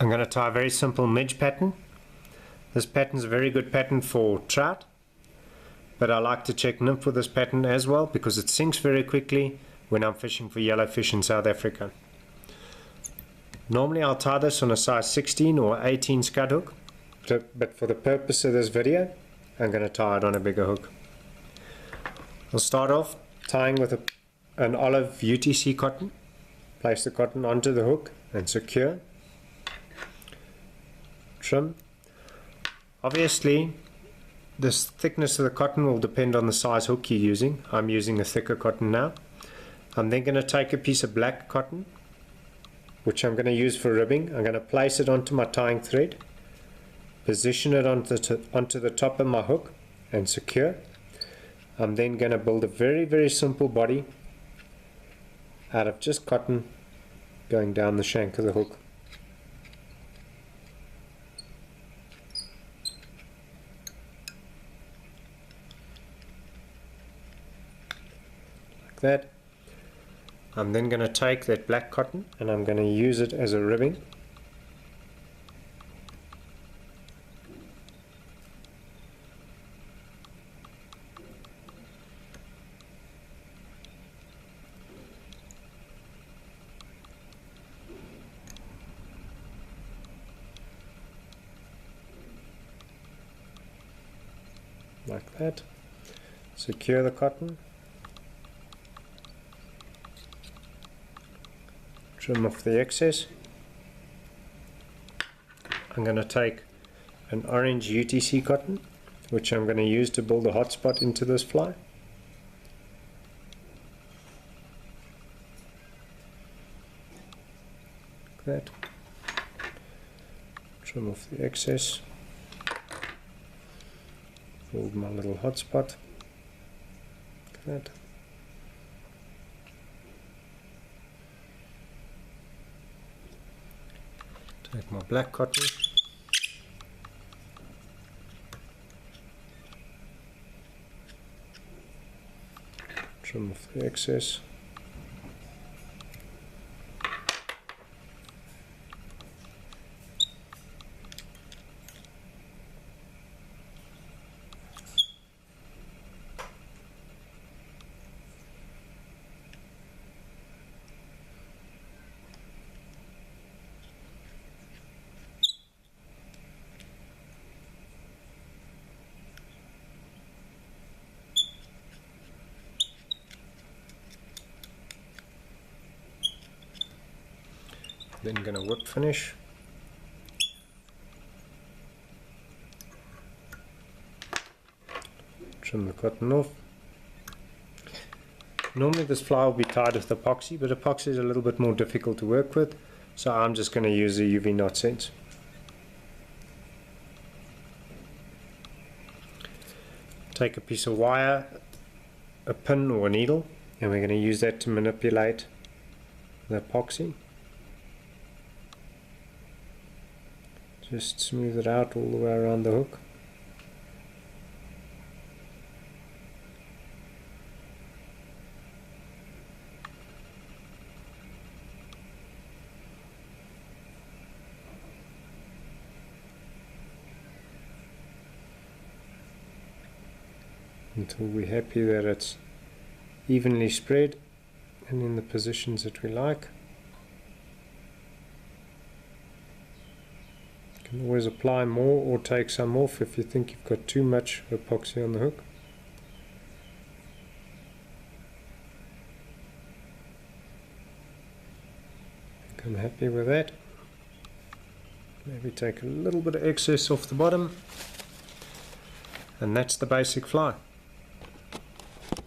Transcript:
I'm going to tie a very simple midge pattern. This pattern is a very good pattern for trout, but I like to check nymph with this pattern as well because it sinks very quickly when I'm fishing for yellowfish in South Africa. Normally I'll tie this on a size 16 or 18 scud hook, but for the purpose of this video I'm going to tie it on a bigger hook. I'll start off tying with an olive UTC cotton. Place the cotton onto the hook and secure. Trim. Obviously this thickness of the cotton will depend on the size hook you're using. I'm using a thicker cotton now. I'm then going to take a piece of black cotton, which I'm going to use for ribbing. I'm going to place it onto my tying thread, position it onto the top of my hook and secure. I'm then going to build a very simple body out of just cotton going down the shank of the hook. Like that. I'm then going to take that black cotton and I'm going to use it as a ribbing. Like that. Secure the cotton. Trim off the excess. I'm going to take an orange UTC cotton, which I'm going to use to build a hotspot into this fly. Like that. Trim off the excess. Build my little hotspot. Like that. Take my black cotton. Trim off the excess. Then going to whip finish. Trim the cotton off. Normally this fly will be tied with epoxy, but epoxy is a little bit more difficult to work with, so I'm just going to use a UV knot sense. Take a piece of wire, a pin or a needle, and we're going to use that to manipulate the epoxy. Just smooth it out all the way around the hook. Until we're happy that it's evenly spread and in the positions that we like. You can always apply more or take some off if you think you've got too much epoxy on the hook. I'm happy with that. Maybe take a little bit of excess off the bottom, and that's the basic fly.